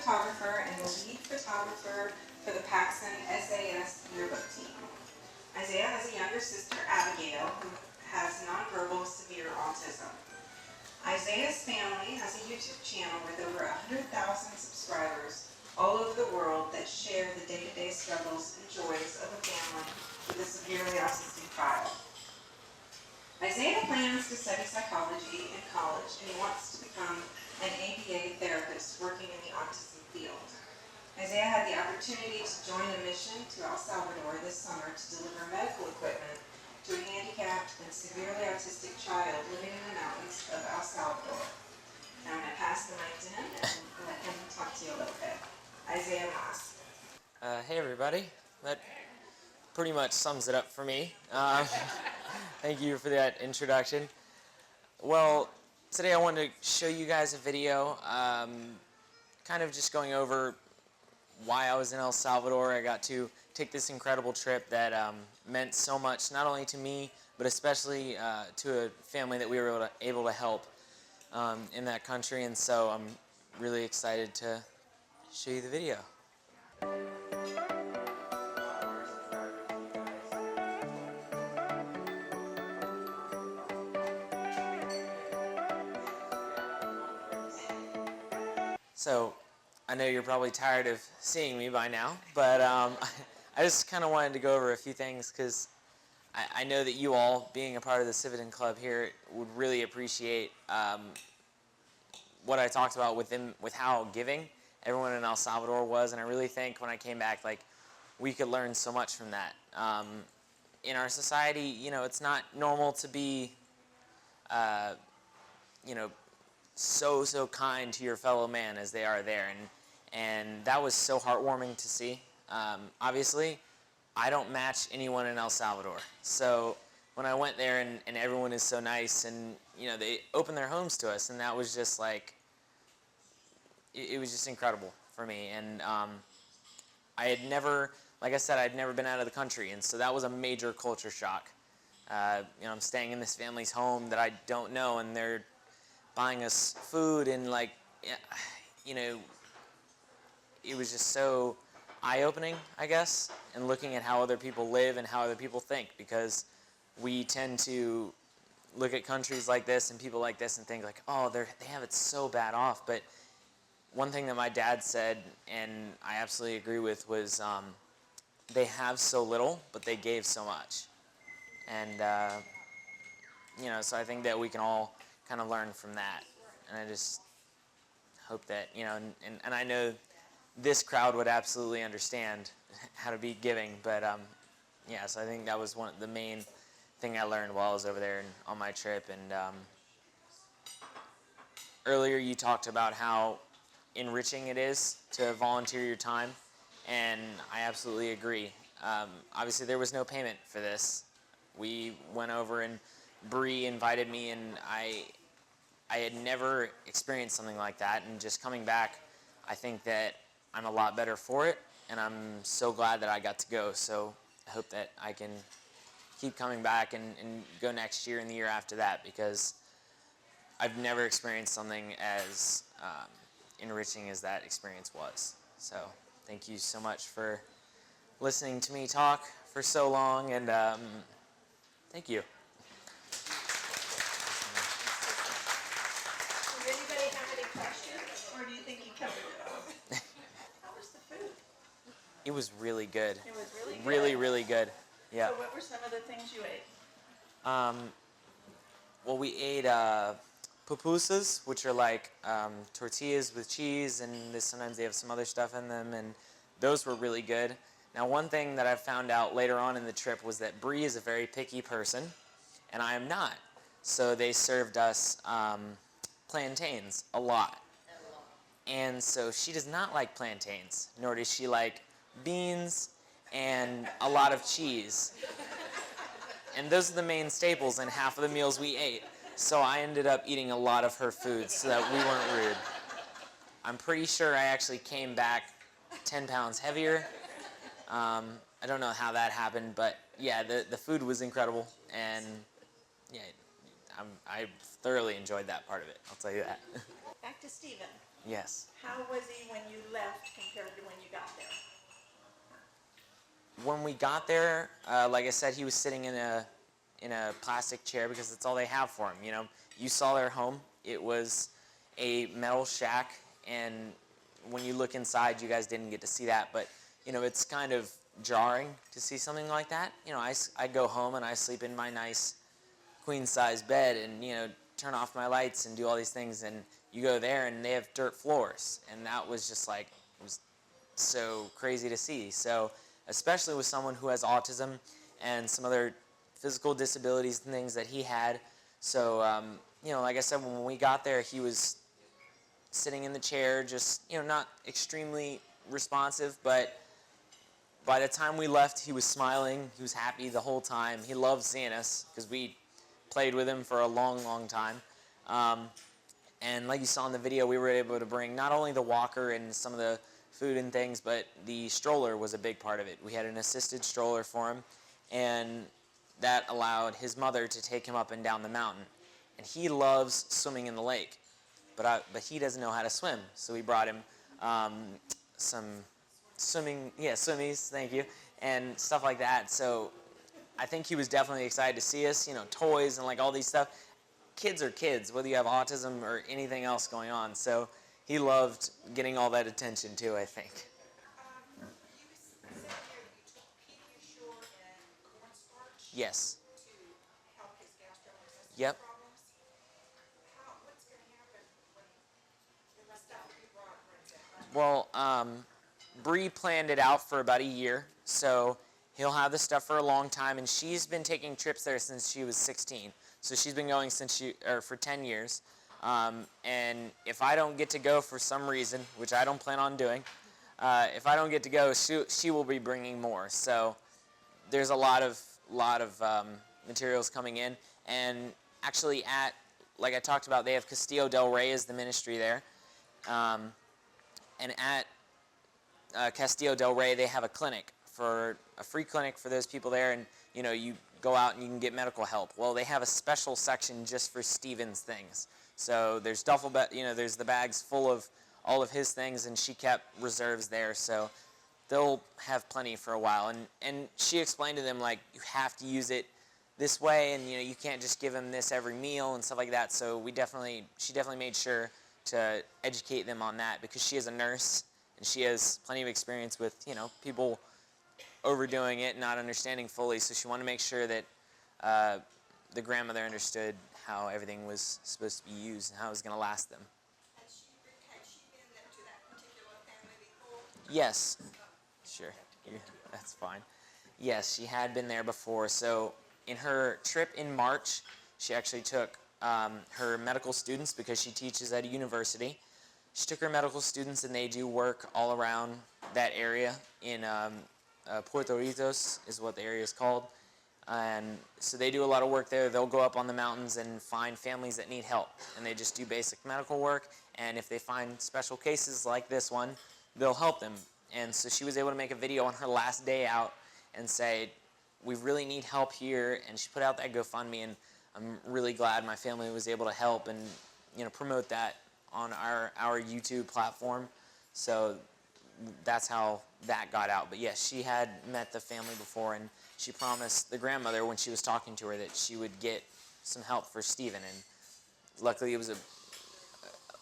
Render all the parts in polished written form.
photographer and the lead photographer for the Paxson SAS yearbook team. Isaiah has a younger sister, Abigail, who has nonverbal severe autism. Isaiah's family has a YouTube channel with over 100,000 subscribers all over the world that share the day-to-day struggles and joys of a family with a severely autistic child. Isaiah plans to study psychology in college and wants to become an ABA therapist working in the autism field. Isaiah had the opportunity to join a mission to El Salvador this summer to deliver medical equipment to a handicapped and severely autistic child living in the mountains of El Salvador. Now I'm going to pass the mic to him and let him talk to you a little bit. Isaiah Moss. Hey everybody, that pretty much sums it up for me. Thank you for that introduction. Well, today I wanted to show you guys a video, kind of just going over why I was in El Salvador. I got to take this incredible trip that meant so much, not only to me, but especially to a family that we were able to help in that country, and so I'm really excited to show you the video. So, I know you're probably tired of seeing me by now, but I just kind of wanted to go over a few things because I know that you all, being a part of the Civitan Club here, would really appreciate what I talked about with how giving everyone in El Salvador was, and I really think when I came back, like, we could learn so much from that. In our society, you know, it's not normal to be, you know, so kind to your fellow man as they are there, and that was so heartwarming to see. Obviously, I don't match anyone in El Salvador, so when I went there and everyone is so nice, and you know, they opened their homes to us, and that was just like, it was just incredible for me. And I had never, like I said, I'd never been out of the country, and so that was a major culture shock. You know, I'm staying in this family's home that I don't know, and they're buying us food, and like, you know, it was just so eye-opening, I guess, and looking at how other people live and how other people think, because we tend to look at countries like this and people like this and think like, oh, they have it so bad off. But one thing that my dad said, and I absolutely agree with, was they have so little, but they gave so much. And you know, so I think that we can all kind of learn from that, and I just hope that, you know, and I know this crowd would absolutely understand how to be giving, but yeah, so I think that was one of the main thing I learned while I was over there and on my trip. And earlier you talked about how enriching it is to volunteer your time, and I absolutely agree. Obviously there was no payment for this. We went over and Bree invited me, and I had never experienced something like that, and just coming back, I think that I'm a lot better for it, and I'm so glad that I got to go. So I hope that I can keep coming back and go next year and the year after that, because I've never experienced something as enriching as that experience was. So thank you so much for listening to me talk for so long, and thank you. It was really good. It was really good. Really, really good. Yeah. So what were some of the things you ate? Well, we ate pupusas, which are like tortillas with cheese, and sometimes they have some other stuff in them, and those were really good. Now, one thing that I found out later on in the trip was that Bree is a very picky person, and I am not. So they served us plantains a lot. And so she does not like plantains, nor does she like beans and a lot of cheese. And those are the main staples in half of the meals we ate. So I ended up eating a lot of her food so that we weren't rude. I'm pretty sure I actually came back 10 pounds heavier. I don't know how that happened, but yeah, the food was incredible, and yeah, I thoroughly enjoyed that part of it, I'll tell you that. Back to Stephen. Yes. How was he when you left compared to when you got there? When we got there, like I said, he was sitting in a plastic chair because that's all they have for him. You know, you saw their home. It was a metal shack, and when you look inside, you guys didn't get to see that, but you know, it's kind of jarring to see something like that. You know, I go home and I sleep in my nice queen size bed, and you know, turn off my lights and do all these things, and you go there and they have dirt floors, and that was just like, it was so crazy to see. So especially with someone who has autism and some other physical disabilities and things that he had. So you know, like I said, when we got there, he was sitting in the chair, just, you know, not extremely responsive, but by the time we left, he was smiling. He was happy the whole time. He loved seeing us because we played with him for a long, long time. And like you saw in the video, we were able to bring not only the walker and some of the food and things, but the stroller was a big part of it. We had an assisted stroller for him, and that allowed his mother to take him up and down the mountain. And he loves swimming in the lake, but he doesn't know how to swim. So we brought him some swimmies, thank you, and stuff like that. So I think he was definitely excited to see us, you know, toys and like all these stuff. Kids are kids, whether you have autism or anything else going on. So he loved getting all that attention too, I think. You said here you took Pediasure and cornstarch Yes. to help his gastrointestinal Yep. problems. What's going to happen when the stuff that you brought runs out? Well, Bree planned it out for about a year, so he'll have the stuff for a long time, and she's been taking trips there since she was 16. So she's been going for 10 years. And if I don't get to go for some reason, which I don't plan on doing, if I don't get to go, she will be bringing more. So there's a lot of materials coming in, and actually like I talked about, they have Castillo del Rey as the ministry there, and at Castillo del Rey, they have a free clinic for those people there, and you know, you go out and you can get medical help. Well, they have a special section just for Steven's things. So there's there's the bags full of all of his things, and she kept reserves there, so they'll have plenty for a while. And she explained to them, like, you have to use it this way, and you know, you can't just give him this every meal and stuff like that. So she definitely made sure to educate them on that, because she is a nurse and she has plenty of experience with, you know, people overdoing it, not understanding fully. So she wanted to make sure that the grandmother understood how everything was supposed to be used and how it was going to last them. Had she been there to that particular family before? Yes, sure, that's fine. Yes, she had been there before. So in her trip in March, she actually took her medical students, because she teaches at a university. She took her medical students, and they do work all around that area in Puerto Ritos is what the area is called. And so they do a lot of work there. They'll go up on the mountains and find families that need help, and they just do basic medical work. And if they find special cases like this one, they'll help them. And so she was able to make a video on her last day out and say, we really need help here. And she put out that GoFundMe, and I'm really glad my family was able to help and, you know, promote that on our YouTube platform. So that's how that got out. But yes, she had met the family before, and she promised the grandmother when she was talking to her that she would get some help for Steven. And luckily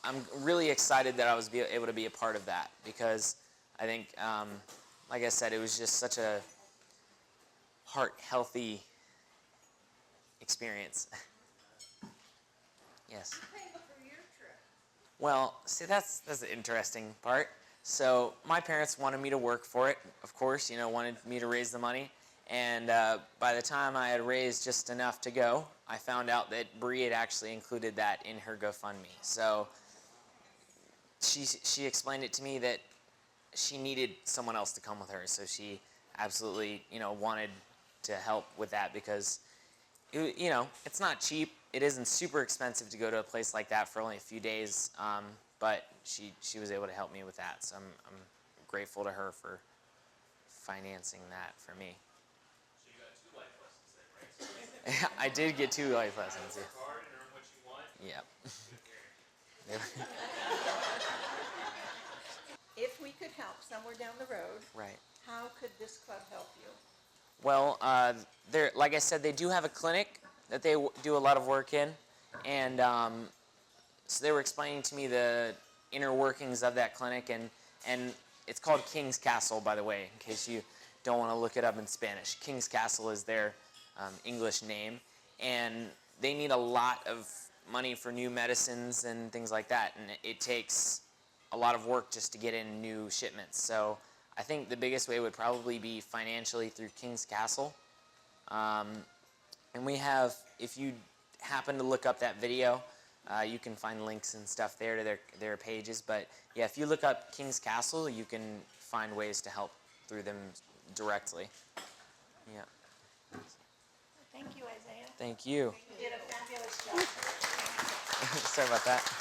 I'm really excited that I was able to be a part of that, because I think, like I said, it was just such a heart-healthy experience. Yes. Paying for your trip. Well, see, that's the interesting part. So my parents wanted me to work for it, of course, you know, wanted me to raise the money. And by the time I had raised just enough to go, I found out that Bree had actually included that in her GoFundMe. So she explained it to me that she needed someone else to come with her. So she absolutely, you know, wanted to help with that, because you know, it's not cheap. It isn't super expensive to go to a place like that for only a few days, but she was able to help me with that. So I'm grateful to her for financing that for me. So you got 2 life lessons then, right? So I did get 2 life lessons. work hard and earn what you want. Yeah. Good parent. could help somewhere down the road, Right. how could this club help you? Well, like I said, they do have a clinic that they do a lot of work in, and so they were explaining to me the inner workings of that clinic, and it's called King's Castle, by the way, in case you don't want to look it up in Spanish. King's Castle is their English name, and they need a lot of money for new medicines and things like that, and it takes a lot of work just to get in new shipments. So I think the biggest way would probably be financially through King's Castle. And we have, if you happen to look up that video, you can find links and stuff there to their pages. But yeah, if you look up King's Castle, you can find ways to help through them directly. Yeah. Thank you, Isaiah. Thank you. You did a fabulous job. Sorry about that.